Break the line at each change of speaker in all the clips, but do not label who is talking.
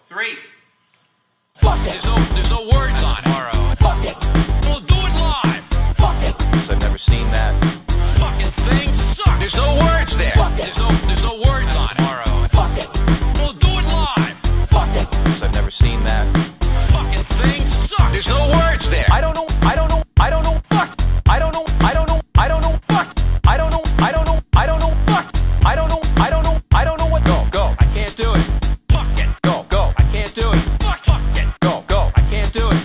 3.
Fuck it.
There's no words on it. Tomorrow.
Fuck it.
We'll do it live.
Fuck it.
I've never seen that.
Fucking thing sucks. There's no words there.
Fuck it.
There's no words on it. Tomorrow.
Fuck it.
We'll do it live.
Fuck it.
I've never seen that.
Fucking thing sucks. There's no words there.
I don't know. Fuck. I don't know. Fuck. I don't know. Fuck. I don't know. Fuck. I don't know. What? Go. I can't do it.
Fuck it.
Go. I can't do it.
Fuck it.
Go. I can't do it.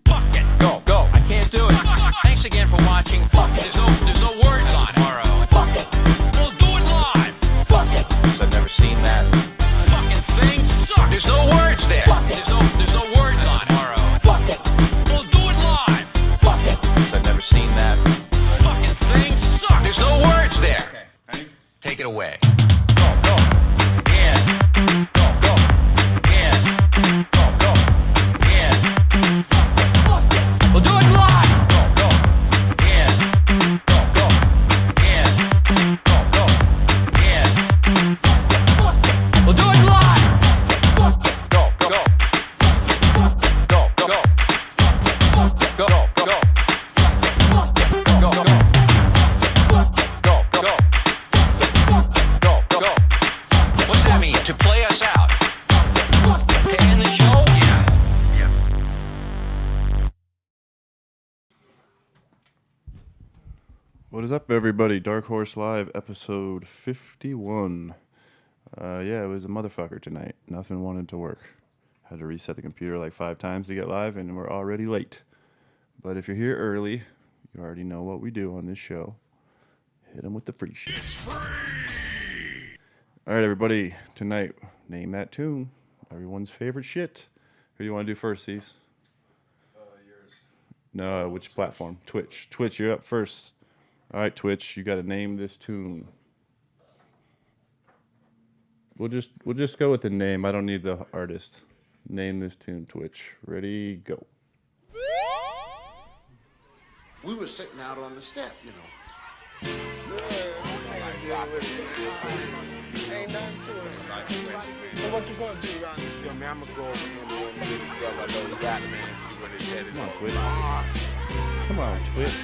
Fuck it.
Go. I can't do it.
Thanks again for watching.
Fuck it.
There's no words on it. Tomorrow.
Fuck it.
We'll do it live.
Fuck it.
I've never seen that.
Fucking thing sucks. There's no words there.
Fuck it.
There's no words on it. Tomorrow.
Fuck it.
We'll do it live.
Fuck it.
I've never seen that.
Fucking thing sucks. There's no words there.
Okay. Ready?
Take it away.
Go. Yeah. Go. Yeah. Go. Yeah.
Fuck it.
We'll do it live.
Go. Yeah. Go. Yeah. Go. Yeah.
Fuck it. Fuck it.
We'll do it live.
Fuck it.
Go.
Fuck it. Fuck it.
Go.
Fuck it. Fuck it.
Go.
Fuck it.
Go.
Fuck it.
What does that mean? To play us out?
Fuck it.
To end the show? Yeah.
What is up, everybody? Dark Horse Live, episode 51. Yeah, it was a motherfucker tonight. Nothing wanted to work. Had to reset the computer like 5 times to get live, and we're already late. But if you're here early, you already know what we do on this show. Hit them with the free shit. All right, everybody. Tonight, name that tune. Everyone's favorite shit. Who do you want to do first, Cease?
Yours.
No, which platform? Twitch. Twitch, you're up first. All right, Twitch, you got to name this tune. We'll just go with the name. I don't need the artist. Name this tune, Twitch. Ready, go.
We were sitting out on the step, you know.
Ain't nothing to it. So what you gonna do around this?
Yo, man, I'm gonna go over here and get this brother. I know he got it, man. See what his head is
Come on,
on.
Twitch. Come on, Twitch.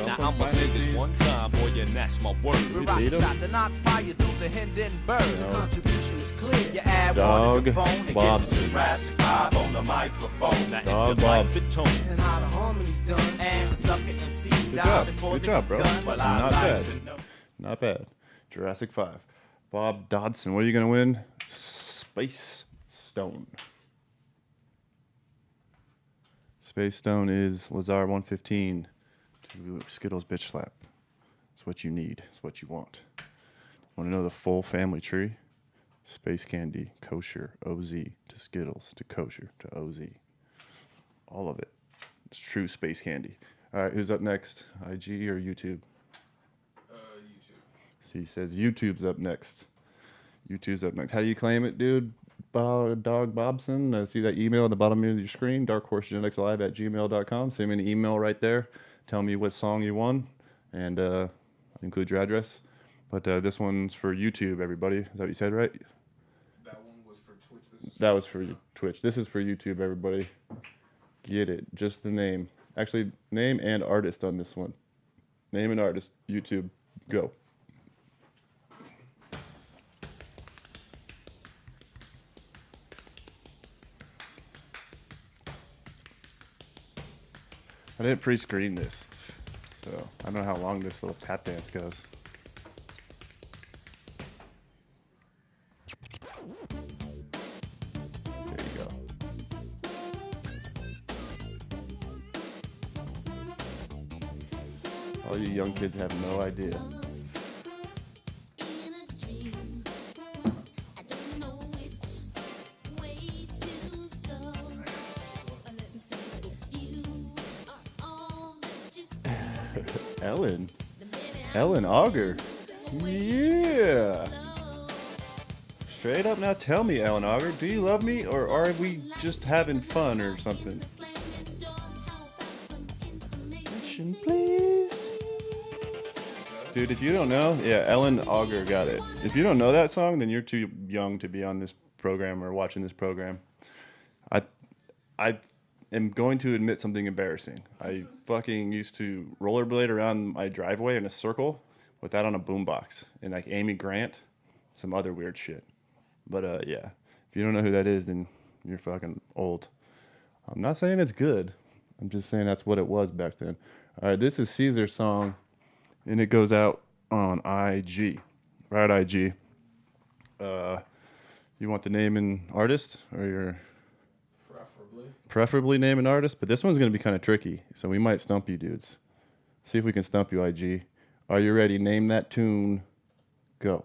Now I'ma say this one time, boy, and that's my word.
We rock the shot
to knock fire through the Hindenburg.
No.
The contribution is clear.
You add
Dog
water to bone and get
Bobson.
Jurassic 5 on the microphone. Now if
Dog
you like
Bobson.
the tone
And how the harmony's done.
and the sucker MC's
Good
down
job.
before
Good
they
job, bro.
begun, well,
Not
I
bad.
like to know.
Not bad. Jurassic 5. Bob Dodson. What are you going to win? Space Stone. Space Stone is Lazar 115 to Skittles Bitch Slap. It's what you need. It's what you want. Want to know the full family tree? Space Candy, Kosher, OZ, to Skittles, to Kosher, to OZ. All of it. It's true Space Candy. All right, who's up next? IG or YouTube?
YouTube.
So he says YouTube's up next. YouTube's up next. How do you claim it, dude? Dog Bobson. I see that email at the bottom of your screen, darkhorsegeneticslive@gmail.com. Send me an email right there. Tell me what song you won, and include your address. But this one's for YouTube, everybody. Is that what you said, right?
That one was for Twitch.
That was for Twitch. This is for YouTube, everybody. Get it. Just the name. Actually, name and artist on this one. Name and artist. YouTube. Go. I didn't pre-screen this, so I don't know how long this little tap dance goes. There you go. All you young kids have no idea. Ellen Auger. Yeah. Straight up now, tell me, Ellen Auger, do you love me or are we just having fun or something? Action, please. Dude, if you don't know, yeah, Ellen Auger got it. If you don't know that song, then you're too young to be on this program or watching this program. I am going to admit something embarrassing. I fucking used to rollerblade around my driveway in a circle with that on a boombox and like Amy Grant, some other weird shit. But yeah, if you don't know who that is, then you're fucking old. I'm not saying it's good. I'm just saying that's what it was back then. All right, this is Caesar's song, and it goes out on IG. Right, IG. You want the name and artist, or your preferably name and artist? But this one's gonna be kind of tricky, so we might stump you, dudes. See if we can stump you, IG. Are you ready? Name that tune. Go.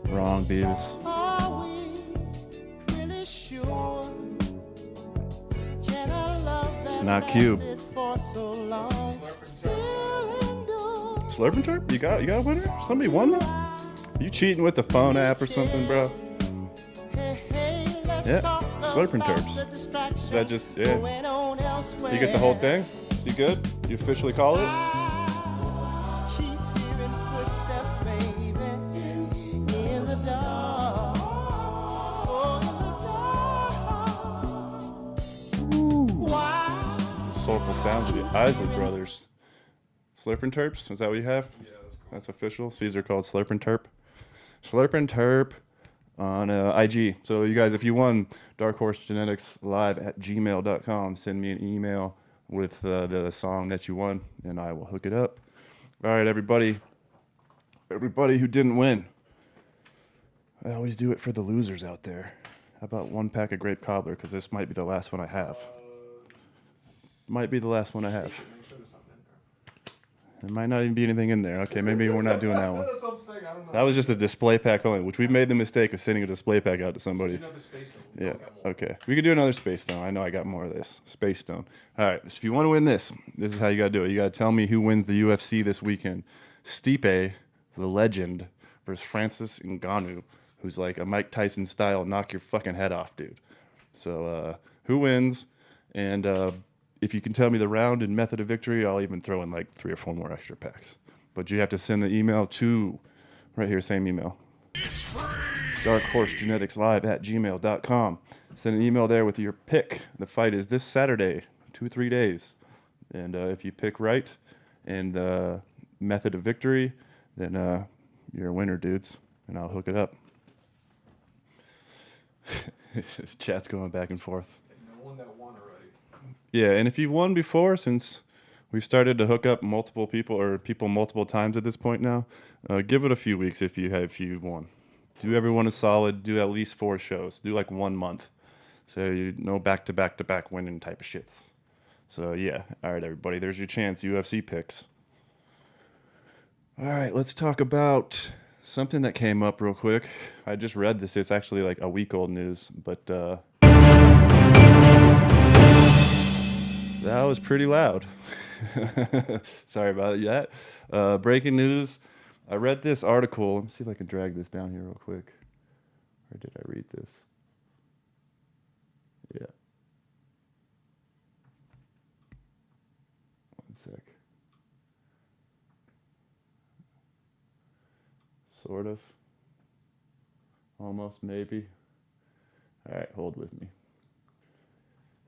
Wrong, Beavis.
Are we really sure? Can a love that
Not Cube.
lasted for so long still endure?
Slurping Turp? You got a winner? Somebody won? You cheating with the phone app or something, bro?
Hey, hey, let's
Yeah,
talk
Slurping
about
Terps.
the distractions
Is that just, yeah.
going on elsewhere.
You get the whole thing? You good? You officially call it?
Keep hearing footsteps, baby, in the dark. Oh, in the dark. Why?
Soulful sounds of the Isley Brothers. Slurpin' Terps? Is that what you have? Yeah, that's official. Caesar called Slurpin' Terp. Slurpin' Terp on IG. So you guys, if you won Dark Horse Genetics Live at gmail.com, send me an email with the song that you won, and I will hook it up. All right, everybody who didn't win. I always do it for the losers out there. How about one pack of grape cobbler? Because this might be the last one I have. Might be the last one I have. There might not even be anything in there. Okay, maybe we're not doing that one.
That's what I'm saying. I don't know.
That was just a display pack only, which we've made the mistake of sending a display pack out to somebody.
Another space stone.
Yeah, okay. We could do another Space Stone. I know I got more of this. Space Stone. All right, if you want to win this is how you got to do it. You got to tell me who wins the UFC this weekend. Stipe, the legend, versus Francis Ngannou, who's like a Mike Tyson style knock your fucking head off dude. So who wins? And if you can tell me the round and method of victory, I'll even throw in like 3 or 4 more extra packs. But you have to send the email to, right here, same email. DarkHorseGeneticsLive at gmail.com. Send an email there with your pick. The fight is this Saturday, 2-3 days. And if you pick right and method of victory, then you're a winner, dudes. And I'll hook it up. Chat's going back and forth.
No one that won already.
Yeah, and if you've won before, since we've started to hook up multiple people or people multiple times at this point now, give it a few weeks if you've won. Do everyone a solid. Do at least 4 shows. Do like 1 month. So you know back-to-back-to-back winning type of shits. So yeah, all right, everybody, there's your chance. UFC picks. All right, let's talk about something that came up real quick. I just read this. It's actually like a week old news, but that was pretty loud. Sorry about that. Breaking news. I read this article. Let me see if I can drag this down here real quick. Where did I read this? Yeah. One sec. Sort of. Almost, maybe. All right, hold with me.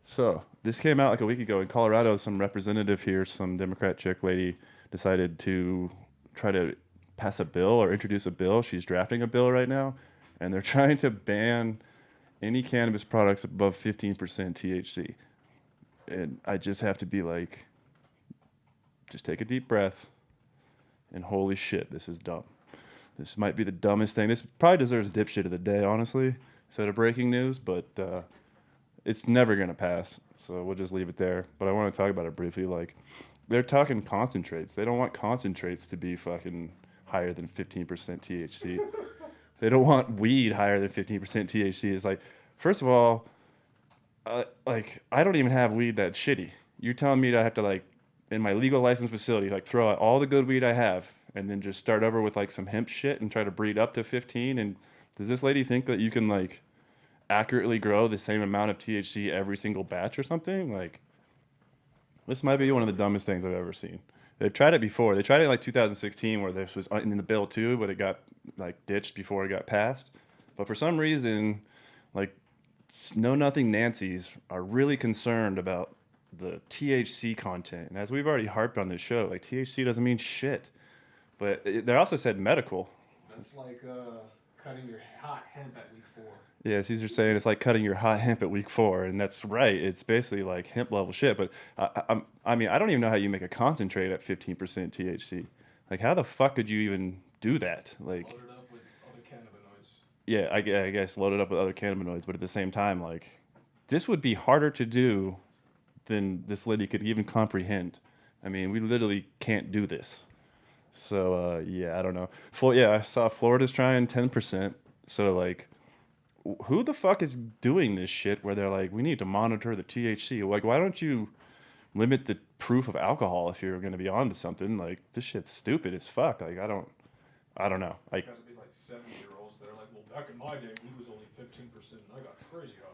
So, this came out like a week ago in Colorado. Some representative here, some Democrat chick lady, decided to try to pass a bill or introduce a bill. She's drafting a bill right now, and they're trying to ban any cannabis products above 15% THC. And I just have to be like, just take a deep breath, and holy shit, this is dumb. This might be the dumbest thing. This probably deserves dipshit of the day, honestly, instead of breaking news, but it's never gonna pass. So we'll just leave it there. But I want to talk about it briefly. Like, they're talking concentrates. They don't want concentrates to be fucking higher than 15% THC. They don't want weed higher than 15% THC. It's like, first of all, like, I don't even have weed that's shitty. You're telling me that I have to, like, in my legal licensed facility, like, throw out all the good weed I have and then just start over with, like, some hemp shit and try to breed up to 15? And does this lady think that you can, like, accurately grow the same amount of THC every single batch or something? Like, this might be one of the dumbest things I've ever seen. They've tried it before. They tried it in like 2016 where this was in the bill too, but it got like ditched before it got passed. But for some reason, like, Know-Nothing Nancy's are really concerned about the THC content. And as we've already harped on this show, like, THC doesn't mean shit. But they also said medical.
That's like cutting your hot hemp at week 4.
Yeah, Caesar's saying it's like cutting your hot hemp at week 4, and that's right. It's basically like hemp level shit. But I mean, I don't even know how you make a concentrate at 15% THC. Like, how the fuck could you even do that? Like,
Load it up with other cannabinoids.
Yeah, I guess load it up with other cannabinoids, but at the same time, like, this would be harder to do than this lady could even comprehend. I mean, we literally can't do this. So yeah, I don't know. I saw Florida's trying 10%. So, like, who the fuck is doing this shit where they're like, we need to monitor the THC? Like, why don't you limit the proof of alcohol if you're going to be onto something? Like, this shit's stupid as fuck. Like, I don't know. Like,
It's got to be like 70-year-olds that are like, well, back in my day, weed was only 15% and I got crazy high.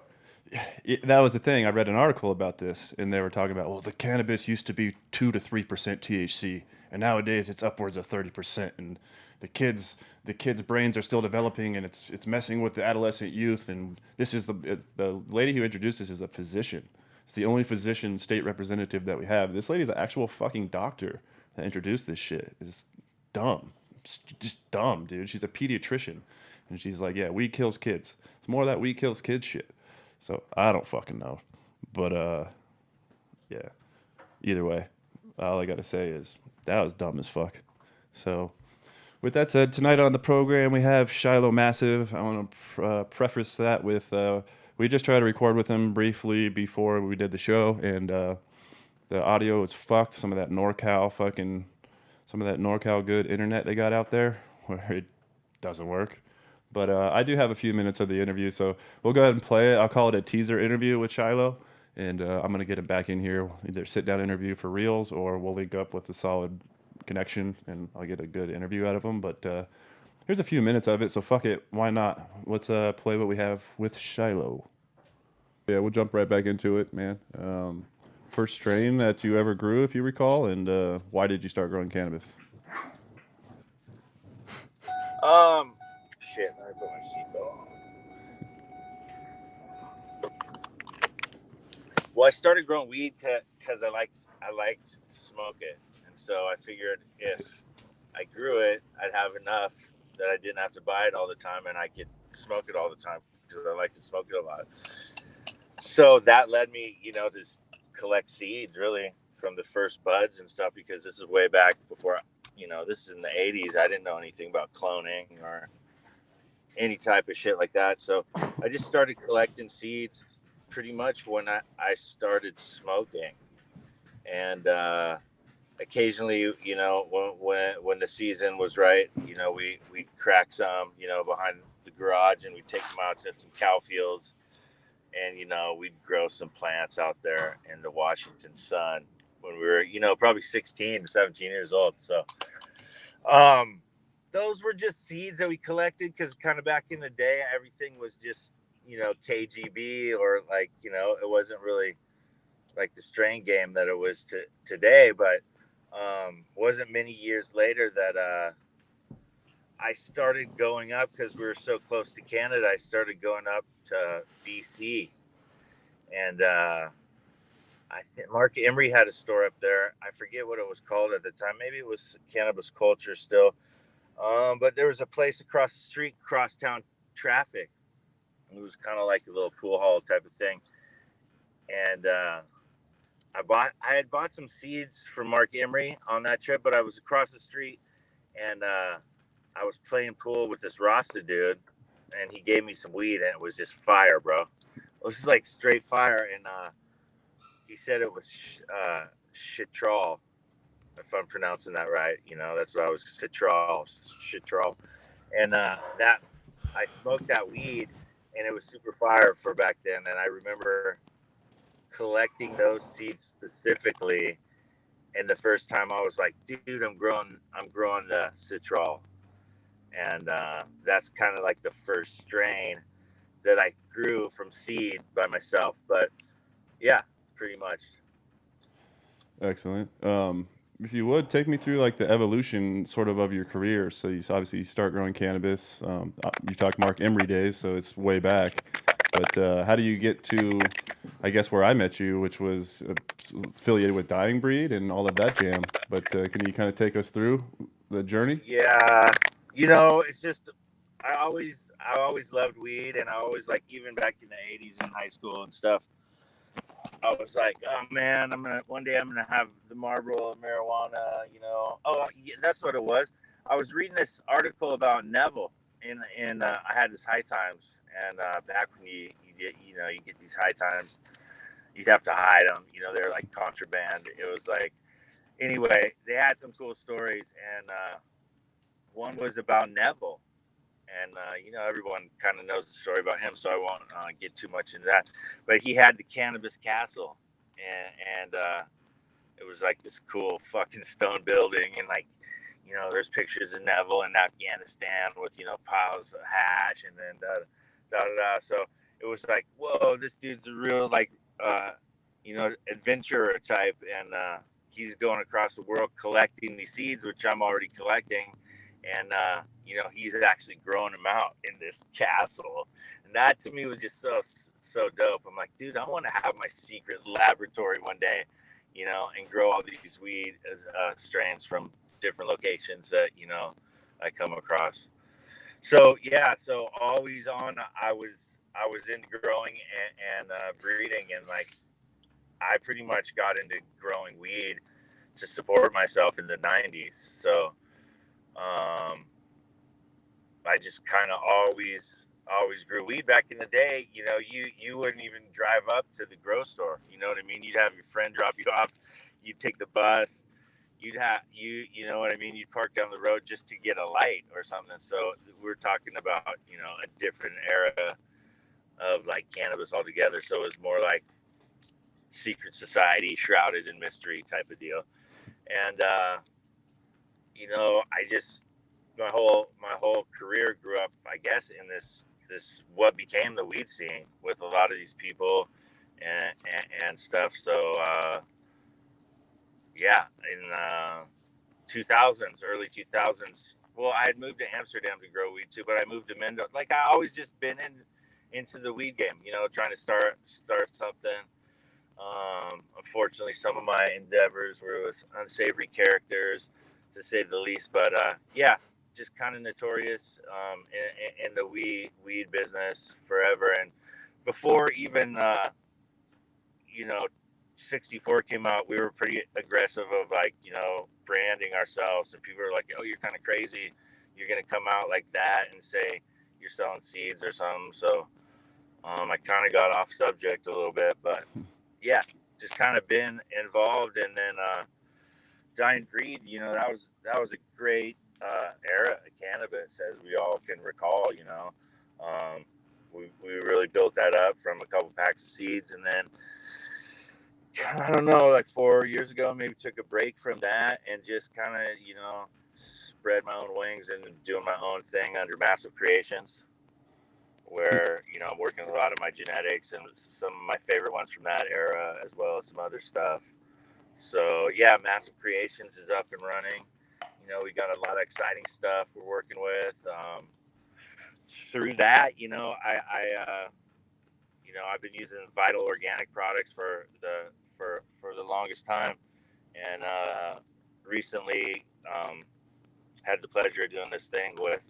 that was the thing. I read an article about this, and they were talking about, well, the cannabis used to be 2 to 3% THC, and nowadays it's upwards of 30%, and the kids' brains are still developing, and it's messing with the adolescent youth. And this is the lady who introduced this is a physician. It's the only physician state representative that we have. This lady's an actual fucking doctor that introduced this shit. It's dumb, just dumb, dude. She's a pediatrician, and she's like, yeah, weed kills kids. It's more of that weed kills kids shit. So I don't fucking know, but yeah. Either way, all I gotta say is that was dumb as fuck. So, with that said, tonight on the program we have Shiloh Massive. I want to preface that with we just tried to record with him briefly before we did the show, and the audio was fucked. Some of that NorCal good internet they got out there where it doesn't work. But I do have a few minutes of the interview, so we'll go ahead and play it. I'll call it a teaser interview with Shiloh, and I'm going to get him back in here, either sit-down interview for reals, or we'll link up with a solid connection, and I'll get a good interview out of him. But here's a few minutes of it, so fuck it. Why not? Let's play what we have with Shiloh. Yeah, we'll jump right back into it, man. First strain that you ever grew, if you recall, and why did you start growing cannabis?
Shit, I put my seatbelt on. Well, I started growing weed because I liked to smoke it, and so I figured if I grew it, I'd have enough that I didn't have to buy it all the time, and I could smoke it all the time because I like to smoke it a lot. So that led me, to collect seeds really from the first buds and stuff, because this is way back before, this is in the 80s. I didn't know anything about cloning or any type of shit like that. So I just started collecting seeds pretty much when I started smoking. And occasionally, when the season was right, we'd crack some, behind the garage, and we'd take them out to some cow fields, and, we'd grow some plants out there in the Washington sun when we were, probably 16 or 17 years old. So those were just seeds that we collected because kind of back in the day, everything was just, KGB, or like, it wasn't really like the strain game that it was today. But wasn't many years later that I started going up, because we were so close to Canada. I started going up to BC, and I think Mark Emery had a store up there. I forget what it was called at the time. Maybe it was Cannabis Culture still. But there was a place across the street, crosstown traffic. It was kind of like a little pool hall type of thing. And I had bought some seeds from Mark Emery on that trip, but I was across the street, and I was playing pool with this Rasta dude, and he gave me some weed, and it was just fire, bro. was just like straight fire. And he said it was Chitrol, if I'm pronouncing that right. You know, that's what I was, Chitrol. And that I smoked that weed, and it was super fire for back then. And I remember collecting those seeds specifically. And the first time I was like, dude, I'm growing the Citrol. And that's kind of like the first strain that I grew from seed by myself. But yeah, pretty much.
Excellent. If you would take me through like the evolution sort of your career. So you obviously start growing cannabis. You talk Mark Emery days, so it's way back. But how do you get to, I guess, where I met you, which was affiliated with Dying Breed and all of that jam? But can you kind of take us through the journey?
Yeah, you know, it's just I always loved weed, and I always, like, even back in the '80s in high school and stuff, I was like, oh man, one day I'm gonna have the Marlboro marijuana, you know. Oh, yeah, that's what it was. I was reading this article about Neville, and I had this High Times, and back when you get these High Times, you'd have to hide them, you know, they're like contraband. It was like, anyway, they had some cool stories, and one was about Neville. And, you know, everyone kind of knows the story about him, so I won't get too much into that. But he had the Cannabis Castle, and it was like this cool fucking stone building. And, like, you know, there's pictures of Neville in Afghanistan with, you know, piles of hash and then da-da-da. So it was like, whoa, this dude's a real, like, you know, adventurer type. And he's going across the world collecting these seeds, which I'm already collecting. And, you know, he's actually growing them out in this castle. And that to me was just so dope. I'm like, dude, I want to have my secret laboratory one day, you know, and grow all these weed strains from different locations that, you know, I come across. So, yeah, so always on, I was into growing and breeding. And, like, I pretty much got into growing weed to support myself in the 90s. So, I just kind of always grew weed. Back in the day, you know, you wouldn't even drive up to the grocery store. You know what I mean? You'd have your friend drop you off. You'd take the bus. You know what I mean? You'd park down the road just to get a light or something. So we're talking about, you know, a different era of, like, cannabis altogether. So it was more like secret society, shrouded in mystery type of deal. And you know, my whole career grew up, I guess, in this what became the weed scene with a lot of these people and stuff. So yeah, in 2000s, early 2000s. Well, I had moved to Amsterdam to grow weed too, but I moved to Mendota. Like, I always just been into the weed game, you know, trying to start something. Unfortunately, some of my endeavors were with unsavory characters, to say the least. But yeah, just kind of notorious in the weed business forever. And before even you know, 64 came out, we were pretty aggressive of, like, you know, branding ourselves. And people were like, oh, you're kind of crazy, you're gonna come out like that and say you're selling seeds or something. So I kind of got off subject a little bit, but yeah, just kind of been involved. And then Dying Breed, you know, that was a great era of cannabis, as we all can recall. You know, we really built that up from a couple packs of seeds, and then I don't know, like 4 years ago, maybe took a break from that and just kind of, you know, spread my own wings and doing my own thing under Massive Creations, where, you know, I'm working with a lot of my genetics and some of my favorite ones from that era, as well as some other stuff. So yeah, Massive Creations is up and running. You know, we got a lot of exciting stuff we're working with. Through that, you know, I've been using Vital Organic products for the longest time, and recently had the pleasure of doing this thing with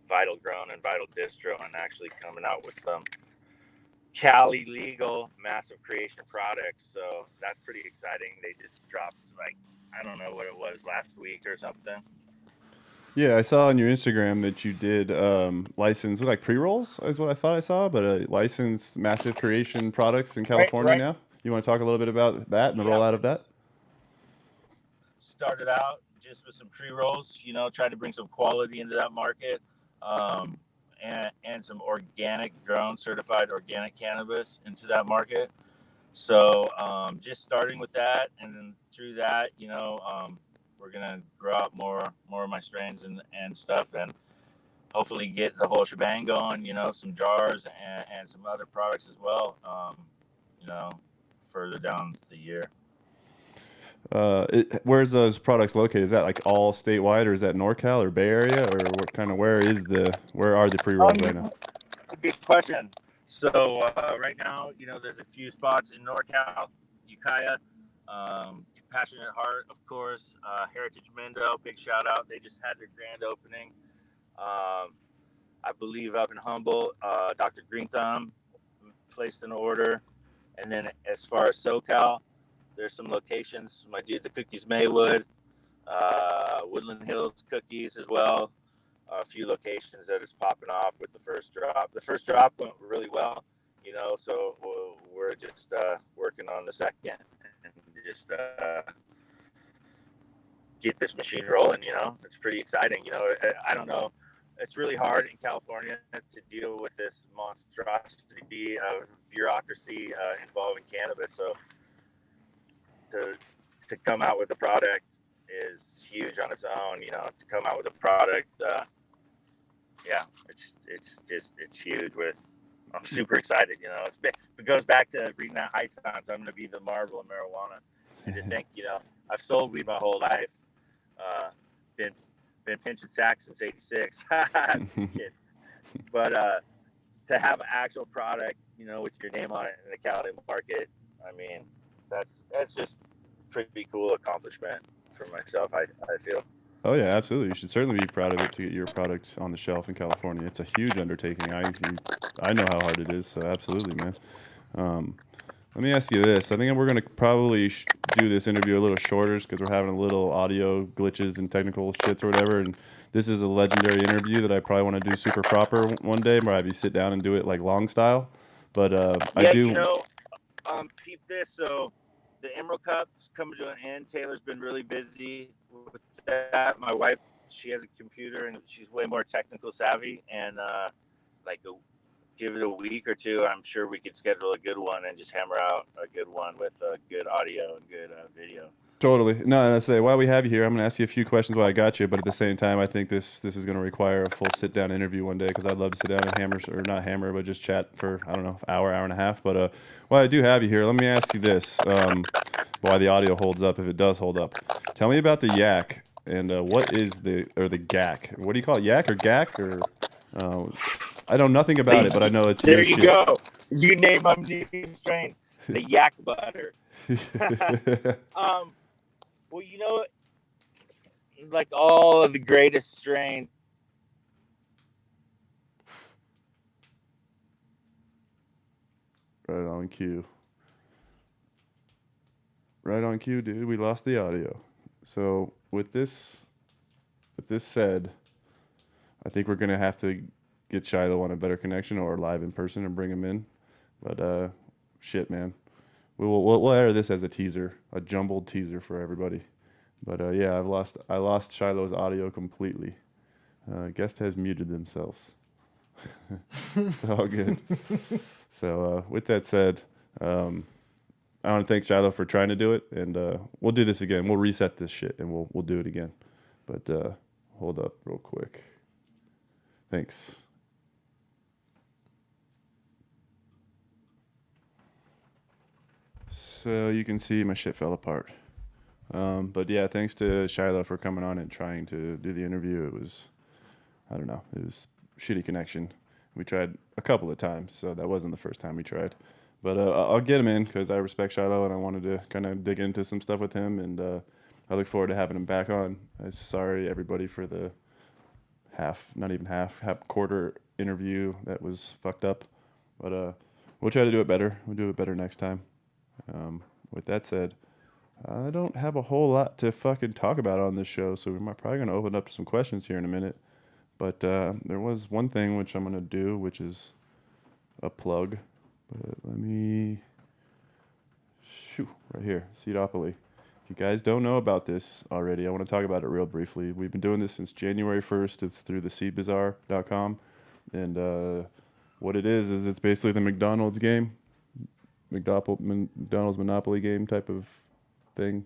Vital Grown and Vital Distro, and actually coming out with some Cali legal Massive Creation products. So that's pretty exciting. They just dropped, like, I don't know what it was, last week or something.
Yeah, I saw on your Instagram that you did license like pre-rolls is what I thought I saw, but licensed Massive Creation products in California
Right.
now. You want to talk a little bit about that and the rollout of that?
Started out just with some pre-rolls, tried to bring some quality into that market, and some organic grown certified organic cannabis into that market. So just starting with that, and then through that, we're gonna grow out more of my strains and stuff, and hopefully get the whole shebang going. Some jars and some other products as well. Further down the year.
Where's those products located? Is that like all statewide, or is that NorCal or Bay Area, or what kind of where are the pre-rolls right now?
That's a good question. So right now, there's a few spots in NorCal, Ukiah, Compassionate Heart, of course, Heritage Mendo, big shout out. They just had their grand opening. I believe up in Humboldt, Dr. Green Thumb placed an order. And then as far as SoCal, there's some locations. My dudes at Cookies Maywood, Woodland Hills Cookies as well. A few locations that is popping off with the first drop. The first drop went really well, so we're just working on the second and just get this machine rolling. It's pretty exciting. I don't know. It's really hard in California to deal with this monstrosity of bureaucracy involving cannabis. So to come out with a product is huge on its own. To come out with a product, it's huge. I'm super excited. It goes back to reading that High Times. I'm going to be the marvel of marijuana, and to think, I've sold weed my whole life. Been pinching sacks since '86. But to have an actual product, with your name on it in the Cali market, I mean, that's just pretty cool accomplishment for myself. I feel.
Oh yeah, absolutely. You should certainly be proud of it to get your product on the shelf in California. It's a huge undertaking. I know how hard it is. So absolutely, man. Let me ask you this. I think we're going to probably do this interview a little shorter because we're having a little audio glitches and technical shits or whatever. And this is a legendary interview that I probably want to do super proper one day, where I have you sit down and do it like long style. But I do.
Keep this. So the Emerald Cup's coming to an end. Taylor's been really busy with that. My wife, she has a computer and she's way more technical savvy. And give it a week or two, I'm sure we could schedule a good one and just hammer out a good one with good audio and good video.
Totally. No, I say while we have you here, I'm going to ask you a few questions while I got you. But at the same time, I think this is going to require a full sit down interview one day, because I'd love to sit down and not just chat for, I don't know, hour and a half. But while I do have you here, let me ask you this: why the audio holds up, if it does hold up. Tell me about the yak, and what is the GAC? What do you call it? Yak or GAC or? I know nothing about it, but I know it's
there.
Your
You
shit.
Go. You name my new strain, the yak butter. Well, like all of the greatest strains.
Right on cue. Right on cue, dude. We lost the audio. So with this said, I think we're gonna have to get Shiloh on a better connection or live in person and bring him in. But shit, man. We'll air this as a teaser, a jumbled teaser for everybody. But yeah, I lost Shiloh's audio completely. Guest has muted themselves. It's all good. So with that said, I want to thank Shiloh for trying to do it, and we'll do this again. We'll reset this shit and we'll do it again. But hold up real quick. Thanks. So you can see my shit fell apart. But yeah, thanks to Shiloh for coming on and trying to do the interview. It was shitty connection. We tried a couple of times, so that wasn't the first time we tried. But I'll get him in because I respect Shiloh and I wanted to kind of dig into some stuff with him, and I look forward to having him back on. I'm sorry, everybody, for the quarter interview that was fucked up. But we'll try to do it better. We'll do it better next time. With that said, I don't have a whole lot to fucking talk about on this show, so we're probably going to open up to some questions here in a minute. But there was one thing which I'm going to do, which is a plug. But let me... right here, Seedopoly. If you guys don't know about this already, I want to talk about it real briefly. We've been doing this since January 1st. It's through the seedbazaar.com. And what it is it's basically the McDonald's game. McDonald's Monopoly game type of thing,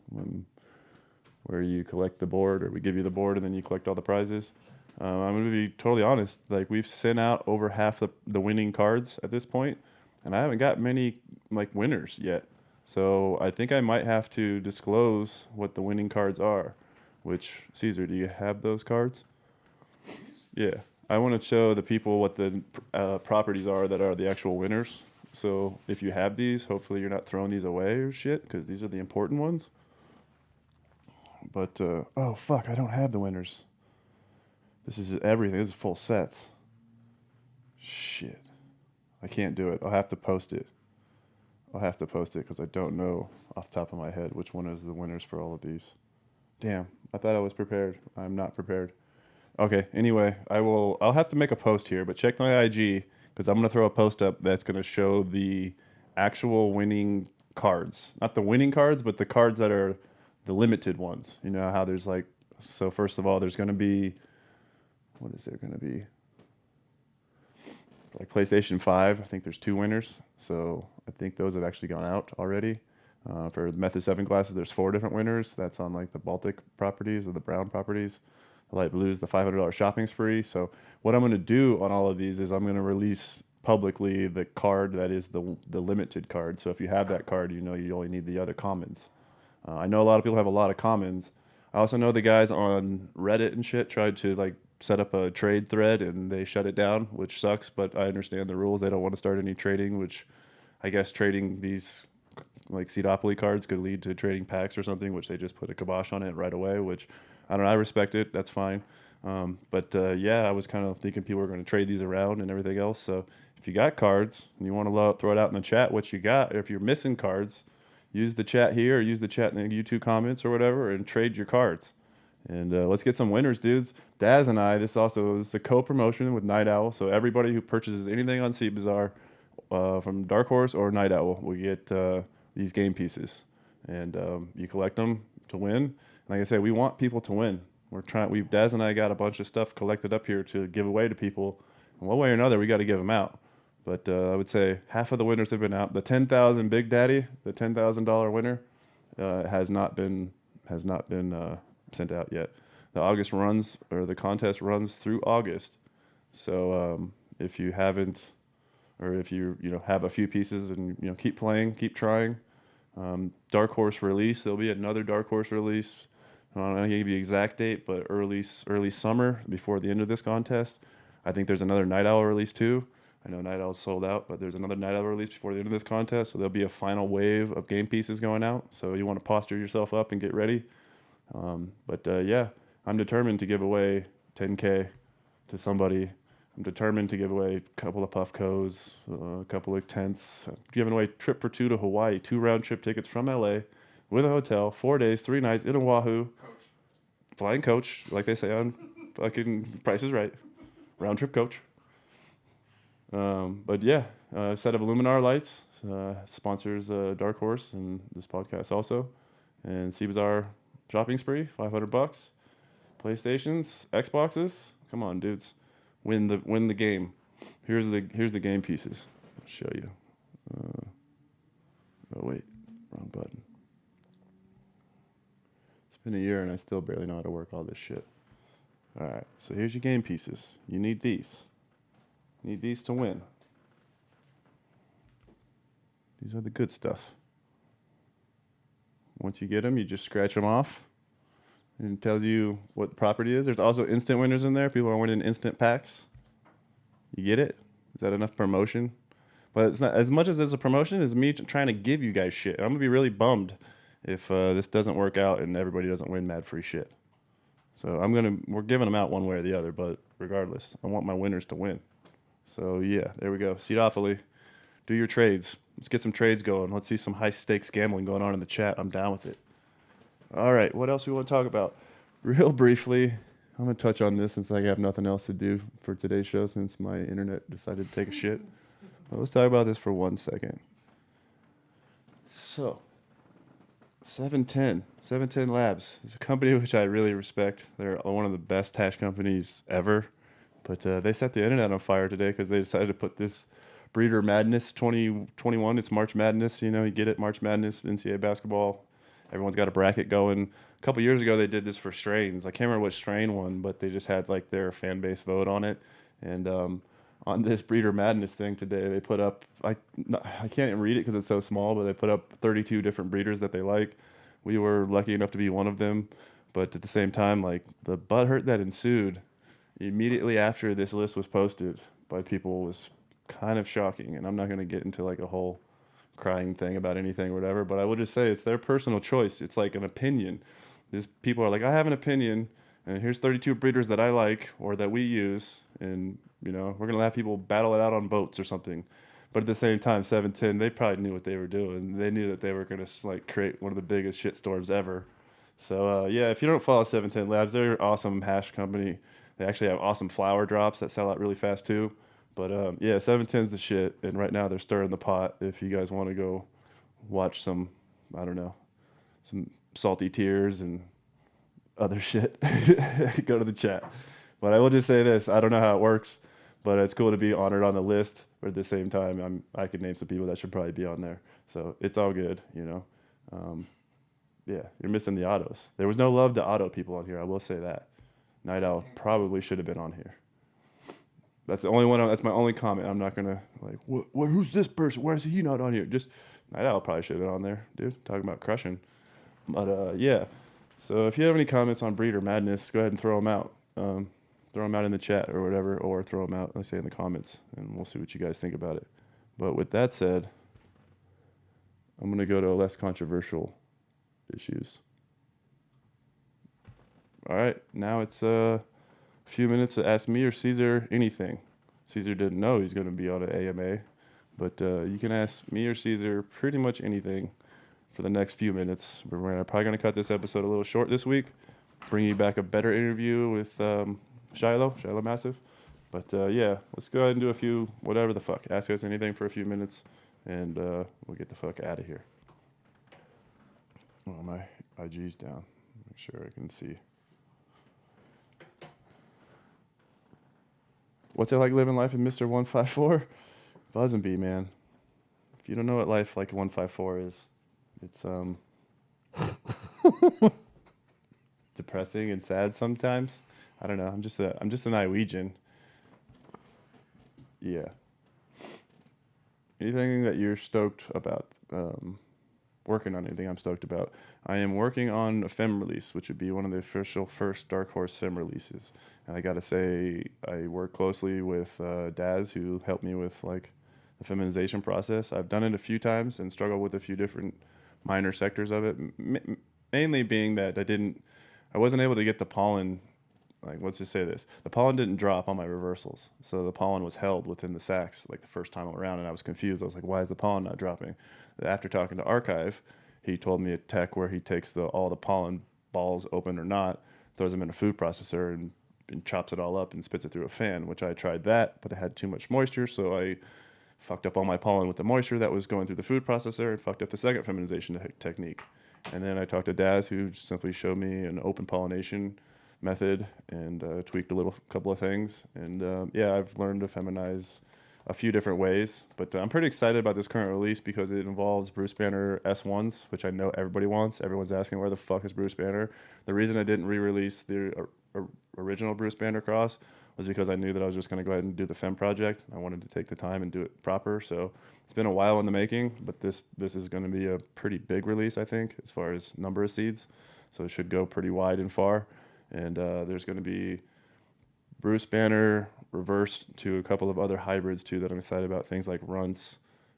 where you collect the board, or we give you the board and then you collect all the prizes. I'm going to be totally honest. Like, we've sent out over half the winning cards at this point, and I haven't got many like winners yet. So I think I might have to disclose what the winning cards are. Which, Caesar, do you have those cards? Yeah. I want to show the people what the properties are that are the actual winners. So if you have these, hopefully you're not throwing these away or shit, because these are the important ones. But, oh, fuck, I don't have the winners. This is everything. This is full sets. Shit. I can't do it. I'll have to post it. Because I don't know off the top of my head which one is the winners for all of these. Damn, I thought I was prepared. I'm not prepared. Okay, anyway, I'll have to make a post here, but check my IG, because I'm going to throw a post up that's going to show the actual winning cards. Not the winning cards, but the cards that are the limited ones. You know how there's like, so first of all, there's going to be, what is there going to be? Like PlayStation 5, I think there's 2 winners. So I think those have actually gone out already. For Method 7 glasses, there's 4 different winners. That's on like the Baltic properties or the brown properties. The light blue is the $500 shopping spree. So what I'm going to do on all of these is I'm going to release publicly the card that is the limited card. So if you have that card, you know you only need the other commons. I know a lot of people have a lot of commons. I also know the guys on Reddit and shit tried to like set up a trade thread and they shut it down, which sucks, but I understand the rules. They don't want to start any trading, which I guess trading these like Seedopoly cards could lead to trading packs or something, which they just put a kibosh on it right away, which I don't know, I respect it. That's fine. Yeah, I was kind of thinking people were going to trade these around and everything else. So if you got cards and you want to throw it out in the chat, what you got, or if you're missing cards, use the chat here or use the chat in the YouTube comments or whatever and trade your cards. And let's get some winners, dudes. Daz and I, this also is a co-promotion with Night Owl. So everybody who purchases anything on SeedBazaar from Dark Horse or Night Owl will get these game pieces. And you collect them to win. Like I said, we want people to win. Daz and I got a bunch of stuff collected up here to give away to people. In one way or another, we got to give them out. But I would say half of the winners have been out. The 10,000 Big Daddy, the $10,000 winner, has not been sent out yet. The contest runs through August. So if you haven't, or if you have a few pieces and keep playing, keep trying. Dark Horse release. There'll be another Dark Horse release. I don't know, I give you the exact date, but early summer before the end of this contest. I think there's another Night Owl release too. I know Night Owl's sold out, but there's another Night Owl release before the end of this contest. So there'll be a final wave of game pieces going out. So you want to posture yourself up and get ready. Yeah, I'm determined to give away 10K to somebody. I'm determined to give away a couple of Puffcos, a couple of tents. I'm giving away trip for 2 to Hawaii, 2 round trip tickets from LA with a hotel, 4 days, 3 nights in Oahu. Flying coach, like they say on fucking Price is Right. Round trip coach. A set of Luminar lights sponsors Dark Horse and this podcast also. And SeedBazaar shopping spree, $500. PlayStations, Xboxes. Come on, dudes. Win the game. Here's the game pieces. I'll show you. Oh wait, wrong button. It's been a year and I still barely know how to work all this shit. All right, so here's your game pieces. You need these. You need these to win. These are the good stuff. Once you get them, you just scratch them off. And it tells you what the property is. There's also instant winners in there. People are winning instant packs. You get it? Is that enough promotion? But it's not as much as there's a promotion as me trying to give you guys shit. I'm gonna be really bummed if this doesn't work out and everybody doesn't win mad free shit. So we're giving them out one way or the other, but regardless, I want my winners to win. So yeah, there we go. Seedopoly, do your trades. Let's get some trades going. Let's see some high stakes gambling going on in the chat. I'm down with it. All right, what else we want to talk about? Real briefly, I'm going to touch on this since I have nothing else to do for today's show since my internet decided to take a shit. But let's talk about this for 1 second. So, 710 Labs is a company which I really respect. They're one of the best hash companies ever. But they set the internet on fire today because they decided to put this Breeder Madness 2021. It's March Madness. You know, you get it, March Madness, NCAA basketball. Everyone's got a bracket going. A couple years ago, they did this for strains. I can't remember what strain won, but they just had like their fan base vote on it. And on this Breeder Madness thing today, they put up, I can't even read it because it's so small, but they put up 32 different breeders that they like. We were lucky enough to be one of them. But at the same time, like the butthurt that ensued immediately after this list was posted by people was kind of shocking. And I'm not going to get into like a whole crying thing about anything or whatever, but I will just say it's their personal choice. It's like an opinion. These people are like, I have an opinion, and here's 32 breeders that I like or that we use, and you know we're gonna have people battle it out on votes or something. But at the same time, 710, they probably knew what they were doing. They knew that they were gonna like create one of the biggest shitstorms ever. So yeah, if you don't follow 710 Labs, they're an awesome hash company. They actually have awesome flower drops that sell out really fast too. But yeah, 710's the shit, and right now they're stirring the pot. If you guys want to go watch some, I don't know, some salty tears and other shit, go to the chat. But I will just say this: I don't know how it works, but it's cool to be honored on the list. But at the same time, I could name some people that should probably be on there. So it's all good, you know. Yeah, you're missing the autos. There was no love to auto people on here. I will say that. Night Owl probably should have been on here. That's the only one. That's my only comment. I'm not gonna like, who's this person? Why is he not on here? Just Night Owl probably should have been on there, dude. Talking about crushing. But yeah. So if you have any comments on Breeder Madness, go ahead and throw them out. Throw them out in the chat or whatever, or throw them out, let's say, in the comments, and we'll see what you guys think about it. But with that said, I'm gonna go to less controversial issues. All right, now it's few minutes to ask me or Caesar anything. Caesar didn't know he's going to be on an AMA, but you can ask me or Caesar pretty much anything for the next few minutes. We're probably going to cut this episode a little short this week, bring you back a better interview with Shiloh Massive. But yeah, let's go ahead and do a few, whatever the fuck. Ask us anything for a few minutes, and we'll get the fuck out of here. Oh, my IG's down. Make sure I can see. What's it like living life in Mr. 154? Buzzin' bee, man. If you don't know what life like 154 is, it's depressing and sad sometimes. I don't know. I'm just a Norwegian. Yeah. Anything that you're stoked about? Working on anything I'm stoked about. I am working on a fem release, which would be one of the official first Dark Horse fem releases. And I gotta say, I work closely with Daz, who helped me with like the feminization process. I've done it a few times and struggled with a few different minor sectors of it. Mainly being that I wasn't able to get the pollen. Like, let's just say this: the pollen didn't drop on my reversals, so the pollen was held within the sacs like the first time around, and I was confused. I was like, why is the pollen not dropping? After talking to Archive, he told me a tech where he takes all the pollen balls, open or not, throws them in a food processor and chops it all up and spits it through a fan, which I tried that, but it had too much moisture, so I fucked up all my pollen with the moisture that was going through the food processor and fucked up the second feminization technique. And then I talked to Daz, who simply showed me an open pollination method and tweaked a couple of things. And yeah, I've learned to feminize a few different ways, but I'm pretty excited about this current release because it involves Bruce Banner S1s, which I know everybody wants. Everyone's asking where the fuck is Bruce Banner. The reason I didn't re-release the original Bruce Banner cross was because I knew that I was just going to go ahead and do the fem project. I wanted to take the time and do it proper. So it's been a while in the making, but this is going to be a pretty big release, I think, as far as number of seeds. So it should go pretty wide and far. And there's going to be Bruce Banner reversed to a couple of other hybrids too that I'm excited about. Things like runts.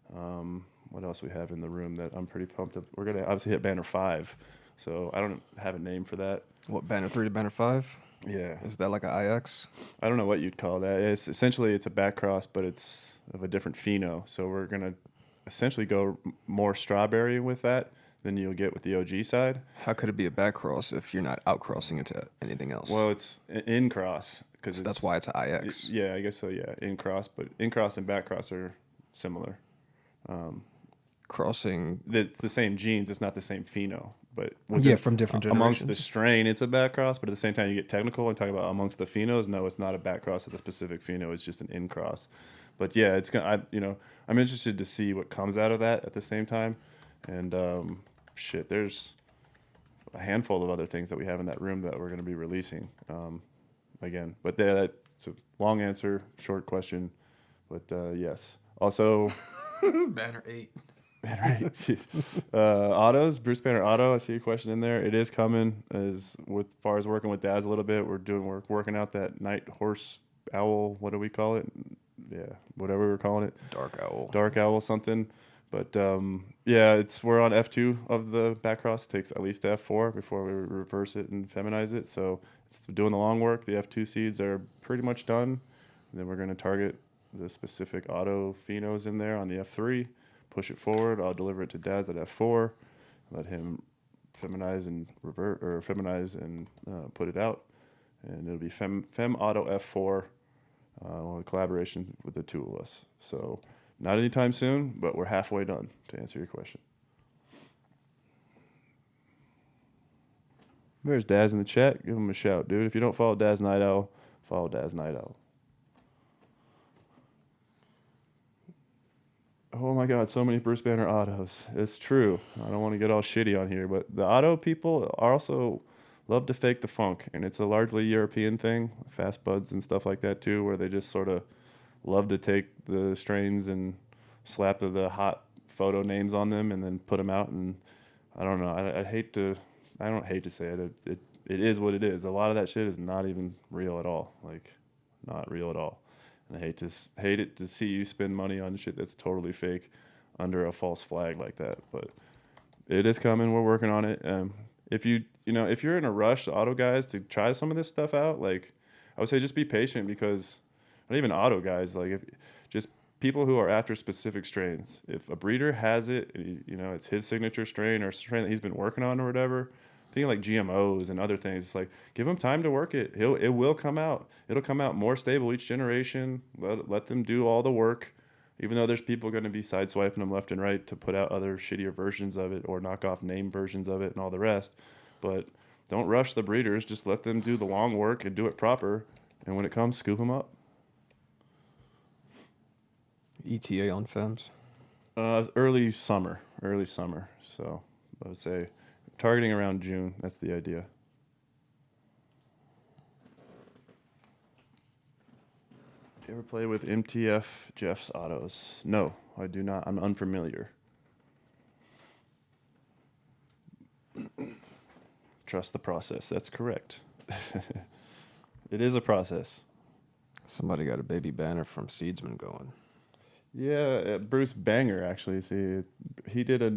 What else we have in the room that I'm pretty pumped up? We're going to obviously hit Banner 5. So I don't have a name for that.
What, Banner 3 to Banner 5?
Yeah.
Is that like an IX?
I don't know what you'd call that. It's a back cross, but it's of a different pheno. So we're going to essentially go more strawberry with that than you'll get with the OG side.
How could it be a back cross if you're not out crossing into anything else?
Well, it's in cross because
that's why it's an IX.
Yeah, I guess so. Yeah, in cross, but in cross and back cross are similar.
Crossing.
It's the same genes. It's not the same pheno. But
from different generations.
Amongst the strain, it's a back cross, but at the same time, you get technical and talk about amongst the phenos. No, it's not a back cross of the specific pheno. It's just an in cross. But yeah, it's gonna. I'm interested to see what comes out of that at the same time. And there's a handful of other things that we have in that room that we're going to be releasing again. But that's a long answer, short question. But yes, also
Banner 8.
Banner 8. Autos, Bruce Banner Auto. I see a question in there. It is coming as far as working with Daz a little bit. We're working out that night horse owl. What do we call it? Yeah, whatever we were calling it. Dark owl something. But we're on F2 of the back cross. It takes at least F4 before we reverse it and feminize it. So it's doing the long work. The F2 seeds are pretty much done. And then we're going to target the specific auto phenos in there on the F3, push it forward. I'll deliver it to Daz at F4, let him feminize and revert or feminize and put it out. And it'll be Fem Auto F4 in collaboration with the two of us. So not anytime soon, but we're halfway done, to answer your question. There's Daz in the chat. Give him a shout, dude. If you don't follow Daz Night Owl, follow Daz Night Owl. Oh my God, so many Bruce Banner autos. It's true. I don't want to get all shitty on here, but the auto people are also love to fake the funk, and it's a largely European thing, fast buds and stuff like that too, where they just sort of love to take the strains and slap the hot photo names on them and then put them out. And I don't know. I don't hate to say it. It is what it is. A lot of that shit is not even real at all. Like, not real at all. And I hate it to see you spend money on shit that's totally fake under a false flag like that. But it is coming. We're working on it. If you're in a rush, the auto guys, to try some of this stuff out, like, I would say just be patient, because not even auto guys, like, if just people who are after specific strains. If a breeder has it, it's his signature strain or strain that he's been working on or whatever. Thinking like GMOs and other things, it's like, give him time to work it. It will come out. It'll come out more stable each generation. Let them do all the work, even though there's people going to be sideswiping them left and right to put out other shittier versions of it or knock off name versions of it and all the rest. But don't rush the breeders. Just let them do the long work and do it proper. And when it comes, scoop them up.
ETA on FEMs?
Early summer. So I would say targeting around June. That's the idea. Do you ever play with MTF Jeff's autos? No, I do not. I'm unfamiliar. Trust the process. That's correct. It is a process.
Somebody got a baby banner from Seedsman going.
Yeah, Bruce Banger, actually. See, he did a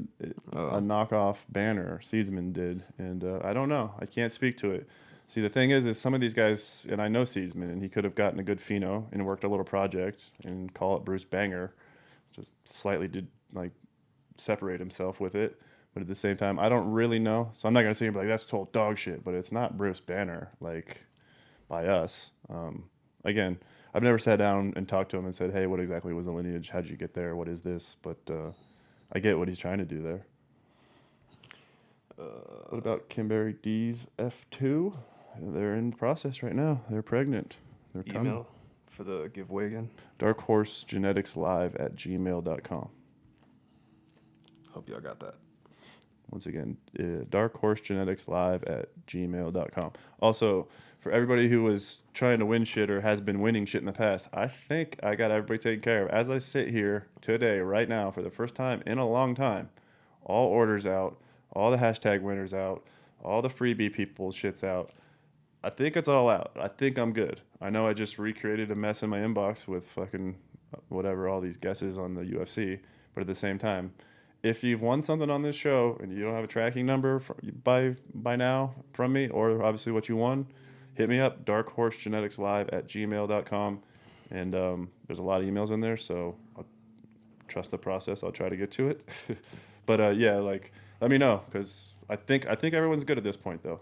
knockoff banner, Seedsman did, and I don't know. I can't speak to it. See, the thing is some of these guys, and I know Seedsman, and he could have gotten a good pheno and worked a little project and call it Bruce Banger, just slightly did, like, separate himself with it. But at the same time, I don't really know. So I'm not going to say, like, that's total dog shit, but it's not Bruce Banner, like, by us. Again, I've never sat down and talked to him and said, hey, what exactly was the lineage? How'd you get there? What is this? But I get what he's trying to do there. What about Kimberly D's F2? They're in process right now. They're pregnant. They're coming.
Email for the giveaway again?
darkhorsegeneticslive@gmail.com.
Hope y'all got that.
Once again, darkhorsegeneticslive@gmail.com. Also, for everybody who was trying to win shit or has been winning shit in the past, I think I got everybody taken care of. As I sit here today, right now, for the first time in a long time, all orders out, all the hashtag winners out, all the freebie people shit's out. I think it's all out. I think I'm good. I know I just recreated a mess in my inbox with fucking whatever, all these guesses on the UFC, but at the same time, if you've won something on this show and you don't have a tracking number by now from me, or obviously what you won, hit me up, darkhorsegeneticslive@gmail.com. And there's a lot of emails in there, so I'll trust the process. I'll try to get to it. But yeah, like, Let me know, because I think everyone's good at this point, though.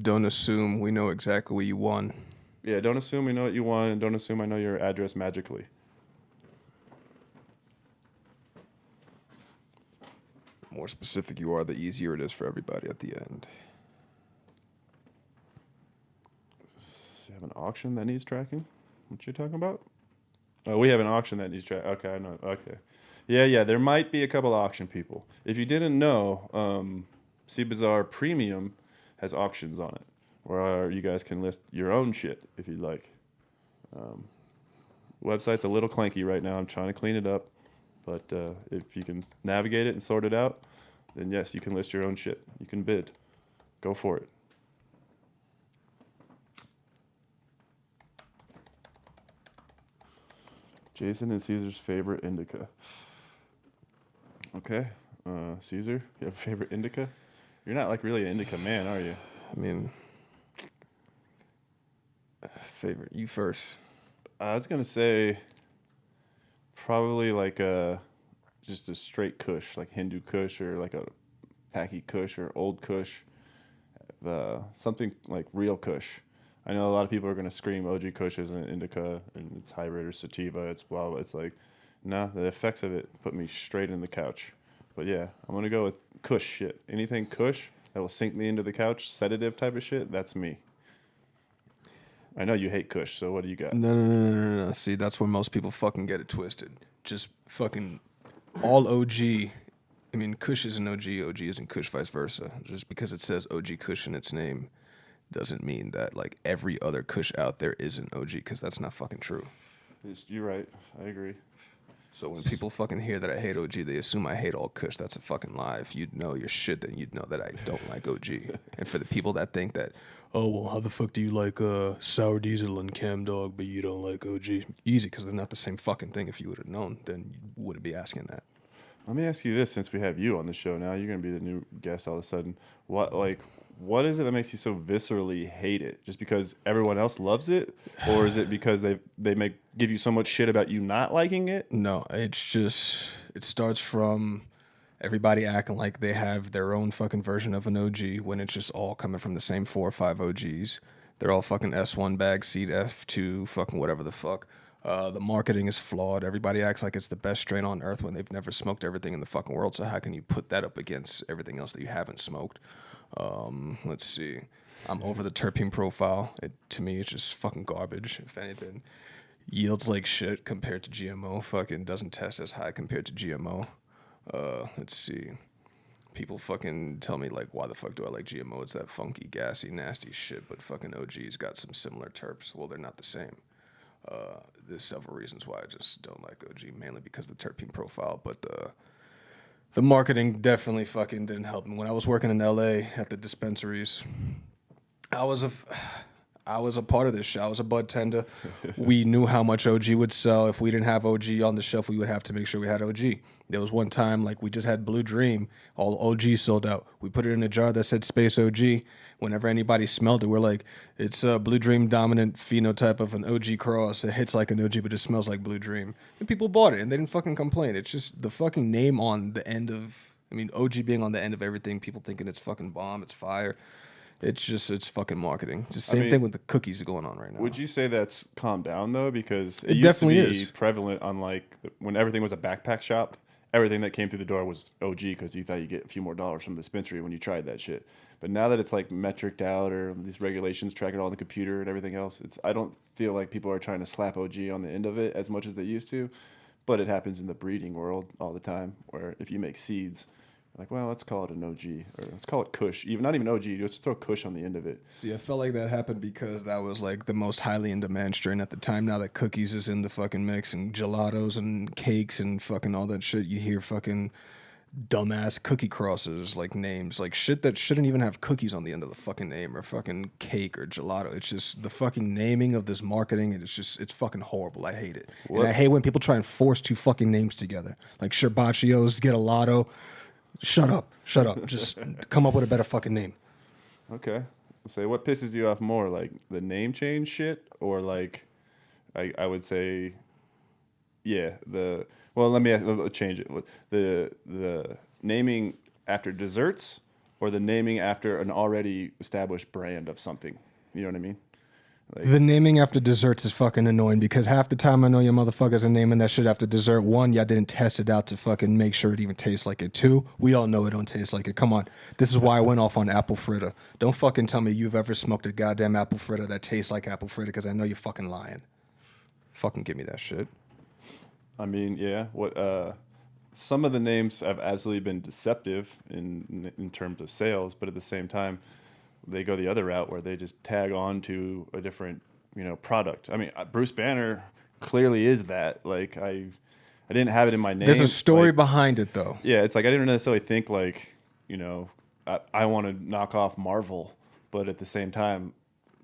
Don't assume we know exactly what you won.
Yeah, don't assume we know what you want, and don't assume I know your address magically.
The more specific you are, the easier it is for everybody at the end.
You have an auction that needs tracking? What you talking about? Oh, we have an auction that needs tracking. Okay, I know. Okay. Yeah, there might be a couple auction people. If you didn't know, Sea Bazaar Premium has auctions on it, where you guys can list your own shit if you'd like. Website's a little clanky right now. I'm trying to clean it up, but if you can navigate it and sort it out, then yes, you can list your own shit. You can bid. Go for it. Jason and Caesar's favorite Indica. Okay, Caesar, you have a favorite Indica? You're not like really an Indica man, are you?
I mean, favorite, you first.
I was gonna say probably like just a straight Kush, like Hindu Kush or like a Paki Kush or Old Kush, something like real Kush. I know a lot of people are gonna scream OG Kush is an Indica and it's hybrid or sativa. It's like, nah, the effects of it put me straight in the couch. But yeah, I'm gonna go with Kush shit. Anything Kush that will sink me into the couch, sedative type of shit, that's me. I know you hate Kush, so what do you got?
No. See, that's where most people fucking get it twisted. Just fucking all OG. I mean, Kush isn't OG, OG isn't Kush, vice versa. Just because it says OG Kush in its name doesn't mean that, like, every other Kush out there isn't OG, because that's not fucking true.
You're right. I agree.
So when people fucking hear that I hate OG, they assume I hate all Kush. That's a fucking lie. If you'd know your shit, then you'd know that I don't like OG. And for the people that think that, oh, well, how the fuck do you like Sour Diesel and Cam Dog, but you don't like OG? Easy, because they're not the same fucking thing. If you would have known, then you wouldn't be asking that.
Let me ask you this, since we have you on the show now, you're going to be the new guest all of a sudden. What is it that makes you so viscerally hate it? Just because everyone else loves it? Or is it because they give you so much shit about you not liking it?
No, it's just, it starts from everybody acting like they have their own fucking version of an OG when it's just all coming from the same 4 or 5 OGs. They're all fucking S1 bag, seed F2, fucking whatever the fuck. The marketing is flawed. Everybody acts like it's the best strain on earth when they've never smoked everything in the fucking world. So how can you put that up against everything else that you haven't smoked? Let's see. I'm over the terpene profile. To me, it's just fucking garbage. If anything, yields like shit compared to GMO. Fucking doesn't test as high compared to GMO. Let's see. People fucking tell me, like, why the fuck do I like GMO? It's that funky, gassy, nasty shit. But fucking OG's got some similar terps. Well, they're not the same. There's several reasons why I just don't like OG, mainly because of the terpene profile, but the marketing definitely fucking didn't help me. When I was working in LA at the dispensaries, I was a part of this shit. I was a bud tender. We knew how much OG would sell. If we didn't have OG on the shelf, we would have to make sure we had OG. There was one time, like, we just had Blue Dream. All OG sold out. We put it in a jar that said Space OG. Whenever anybody smelled it, we're like, it's a Blue Dream dominant phenotype of an OG cross. It hits like an OG, but it smells like Blue Dream. And people bought it, and they didn't fucking complain. It's just the fucking name on the end of, OG being on the end of everything, people thinking it's fucking bomb, it's fire. It's fucking marketing. Just same thing with the cookies going on right now.
Would you say that's calmed down, though? Because
it definitely
used to be
is
prevalent on, like, when everything was a backpack shop, everything that came through the door was OG because you thought you get a few more dollars from the dispensary when you tried that shit. But now that it's, like, metriced out or these regulations track it all on the computer and everything else, I don't feel like people are trying to slap OG on the end of it as much as they used to. But it happens in the breeding world all the time, where if you make seeds, like, well, let's call it an OG, or let's call it Kush. Not even OG, just throw Kush on the end of it.
See, I felt like that happened because that was, like, the most highly in demand strain at the time. Now that cookies is in the fucking mix and gelatos and cakes and fucking all that shit, you hear fucking dumbass cookie crosses, like, names, like shit that shouldn't even have cookies on the end of the fucking name, or fucking cake or gelato. It's just the fucking naming of this marketing, and it's fucking horrible. I hate it. What? And I hate when people try and force 2 fucking names together. Like Sherbachios, get a lotto. Shut up. Just come up with a better fucking name.
Okay. Say, what pisses you off more, like the name change shit, or like, I would say, yeah, let me change it. The naming after desserts or the naming after an already established brand of something. You know what I mean? Like,
The naming after desserts is fucking annoying because half the time I know your motherfuckers are naming that shit after dessert. One, y'all didn't test it out to fucking make sure it even tastes like it. Two, we all know it don't taste like it. Come on. This is why I went off on apple fritter. Don't fucking tell me you've ever smoked a goddamn apple fritter that tastes like apple fritter because I know you're fucking lying. Fucking give me that shit.
I mean, yeah. Some of the names have absolutely been deceptive in terms of sales, but at the same time, they go the other route where they just tag on to a different, product. I mean, Bruce Banner clearly is that. Like, I didn't have it in my name.
There's a story behind it, though.
Yeah, it's like I didn't necessarily think like, I want to knock off Marvel, but at the same time,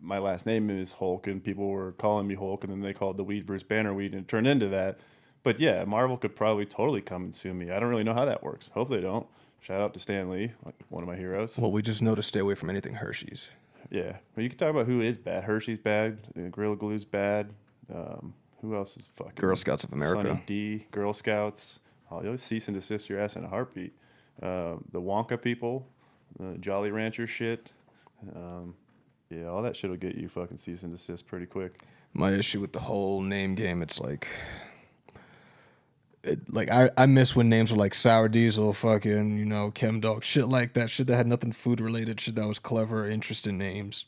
my last name is Hulk, and people were calling me Hulk, and then they called the weed Bruce Banner weed, and it turned into that. But yeah, Marvel could probably totally come and sue me. I don't really know how that works. Hope they don't. Shout out to Stan Lee, like one of my heroes.
Well, we just know to stay away from anything Hershey's.
Yeah, but you can talk about who is bad. Hershey's bad. Gorilla Glue's bad. Who else is fucking?
Girl Scouts of America.
Sunny D, Girl Scouts. You'll cease and desist your ass in a heartbeat. The Wonka people, the Jolly Rancher shit. Yeah, all that shit will get you fucking cease and desist pretty quick.
My issue with the whole name game, it's like... I miss when names were like Sour Diesel, fucking, Chem Dog, shit like that. Shit that had nothing food related, shit that was clever, interesting names.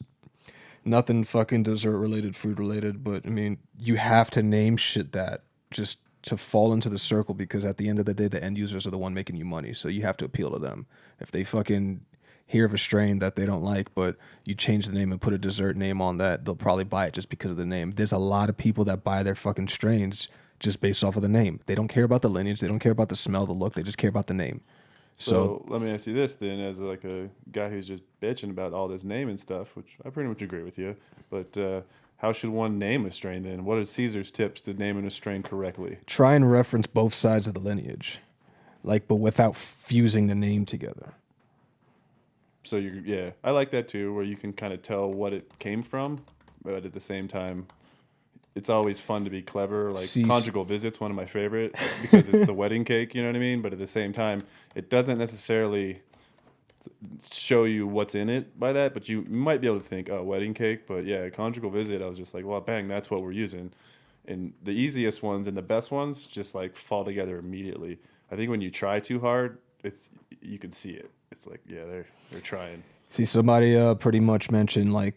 Nothing fucking dessert related, food related, but I mean, you have to name shit that just to fall into the circle because at the end of the day, the end users are the one making you money. So you have to appeal to them. If they fucking hear of a strain that they don't like, but you change the name and put a dessert name on that, they'll probably buy it just because of the name. There's a lot of people that buy their fucking strains just based off of the name. They don't care about the lineage. They don't care about the smell, the look. They just care about the name.
So let me ask you this then, as like a guy who's just bitching about all this name and stuff, which I pretty much agree with you, but how should one name a strain then? What are Caesar's tips to naming a strain correctly?
Try and reference both sides of the lineage, but without fusing the name together.
So I like that too, where you can kind of tell what it came from, but at the same time, it's always fun to be clever. Like Conjugal Visit's one of my favorite because it's the wedding cake, you know what I mean? But at the same time, it doesn't necessarily show you what's in it by that, but you might be able to think, oh, wedding cake. But yeah, Conjugal Visit, I was just like, well, bang, that's what we're using. And the easiest ones and the best ones just like fall together immediately. I think when you try too hard, you can see it. It's like, yeah, they're trying.
See, somebody pretty much mentioned high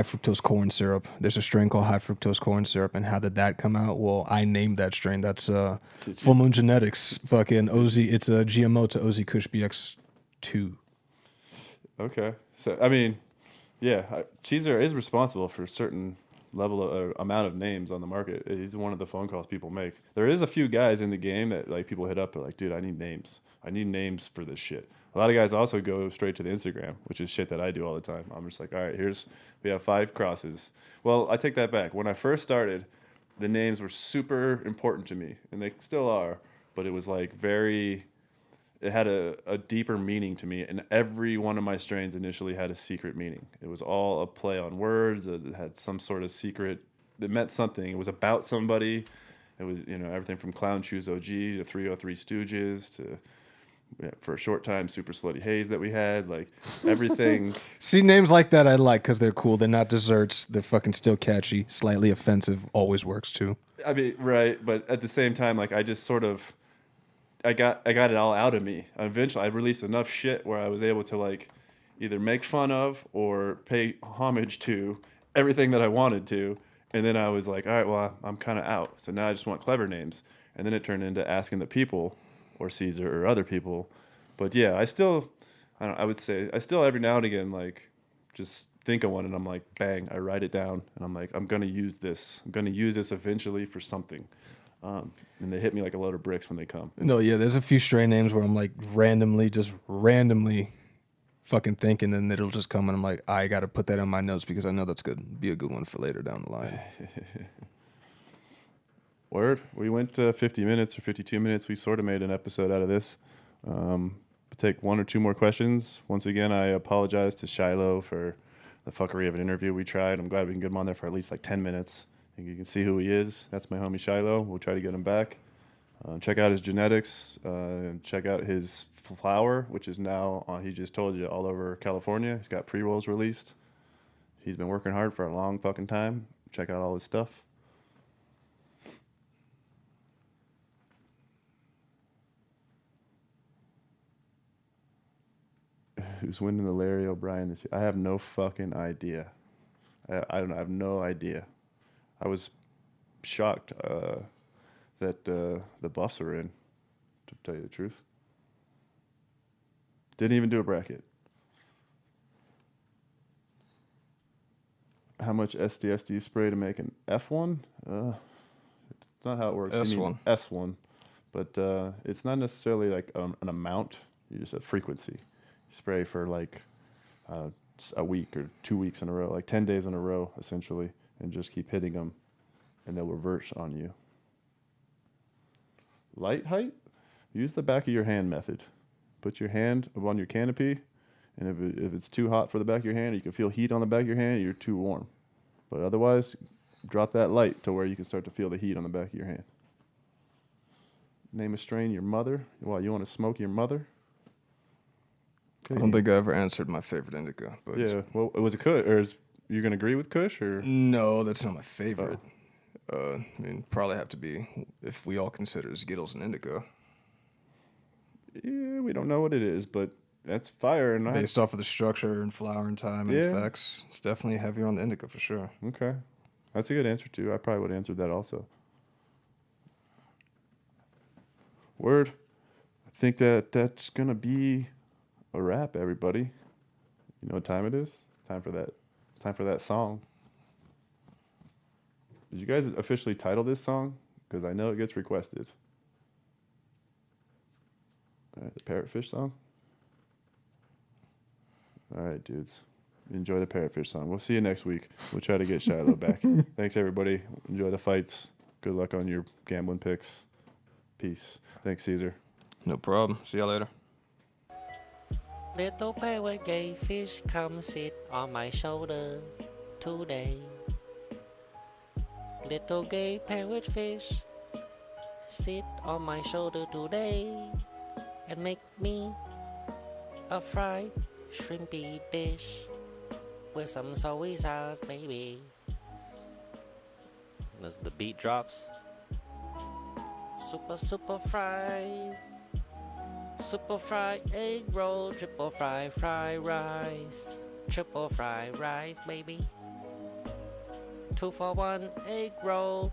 fructose corn syrup. There's a strain called high fructose corn syrup, and how did that come out? Well, I named that strain. That's Full Moon Genetics. Fucking OZ. It's a GMO to OZ Kush BX2.
Okay, so I mean, yeah, Caesar is responsible for a certain level of amount of names on the market. He's one of the phone calls people make. There is a few guys in the game that like people hit up. They're like, dude, I need names. I need names for this shit. A lot of guys also go straight to the Instagram, which is shit that I do all the time. I'm just like, all right, we have 5 crosses. Well, I take that back. When I first started, the names were super important to me, and they still are, but it was like it had a deeper meaning to me, and every one of my strains initially had a secret meaning. It was all a play on words. It had some sort of secret. It meant something. It was about somebody. It was, everything from Clown Shoes OG to 303 Stooges to... for a short time, Super Slutty Haze that we had, like everything.
See, names like that I like because they're cool. They're not desserts. They're fucking still catchy. Slightly offensive. Always works too.
I mean, right, but at the same time, like I just sort of, I got it all out of me. Eventually, I released enough shit where I was able to like either make fun of or pay homage to everything that I wanted to. And then I was like, all right, well, I'm kind of out. So now I just want clever names. And then it turned into asking the people, or Caesar or other people. But yeah, I would say I still every now and again like just think of one and I'm like, bang, I write it down and I'm like, I'm gonna use this eventually for something. And they hit me like a load of bricks when they come.
No, yeah, there's a few strain names where I'm like randomly fucking thinking, and it'll just come and I'm like, I gotta put that in my notes because I know that's good, be a good one for later down the line.
Word. We went 50 minutes or 52 minutes. We sort of made an episode out of this. We'll take 1 or 2 more questions. Once again, I apologize to Shilo for the fuckery of an interview we tried. I'm glad we can get him on there for at least like 10 minutes. I think you can see who he is. That's my homie Shilo. We'll try to get him back. Check out his genetics. Check out his Autoflower, which is now on, he just told you, all over California. He's got pre-rolls released. He's been working hard for a long fucking time. Check out all his stuff. Who's winning the Larry O'Brien this year? I have no fucking idea. I don't know. I have no idea. I was shocked that the Buffs are in, to tell you the truth. Didn't even do a bracket. How much SDS do you spray to make an F1? It's not how it works.
S1.
You mean S1. But it's not necessarily like an amount. You just have frequency. You spray for like a week or 2 weeks in a row, like 10 days in a row, essentially, and just keep hitting them, and they'll reverse on you. Light height? Use the back of your hand method. Put your hand up on your canopy, and if it's too hot for the back of your hand, you can feel heat on the back of your hand, you're too warm. But otherwise, drop that light to where you can start to feel the heat on the back of your hand. Name a strain your mother. Well, you want to smoke your mother? Okay.
I don't think I ever answered my favorite indica. But
yeah, well, was it Kush? Or you going to agree with Kush? Or?
No, that's not my favorite. I mean, probably have to be, if we all consider Skittles an indica.
Yeah, we don't know what it is, but that's fire. And
based off of the structure and flowering time and effects, it's definitely heavier on the indica for sure.
Okay. That's a good answer, too. I probably would have answered that also. Word. I think that's going to be a wrap, everybody. You know what time it is? Time for that song. Did you guys officially title this song? Because I know it gets requested. All right, the Parrotfish song. All right, dudes. Enjoy the Parrotfish song. We'll see you next week. We'll try to get Shiloh back. Thanks, everybody. Enjoy the fights. Good luck on your gambling picks. Peace. Thanks, Caesar.
No problem. See y'all later.
Little parrot gay fish, come sit on my shoulder today. Little gay parrotfish, sit on my shoulder today and make me a fried shrimpy dish with some soy sauce, baby. As the beat drops, super fried, super fried egg roll, triple fried rice, triple fried rice, baby. 2 for 1 egg roll,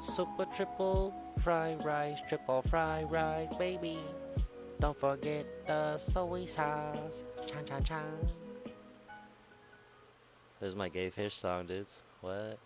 super triple fried rice, triple fried rice, baby. Don't forget the soy sauce. Chan chan chan. There's my gay fish song, dudes. What?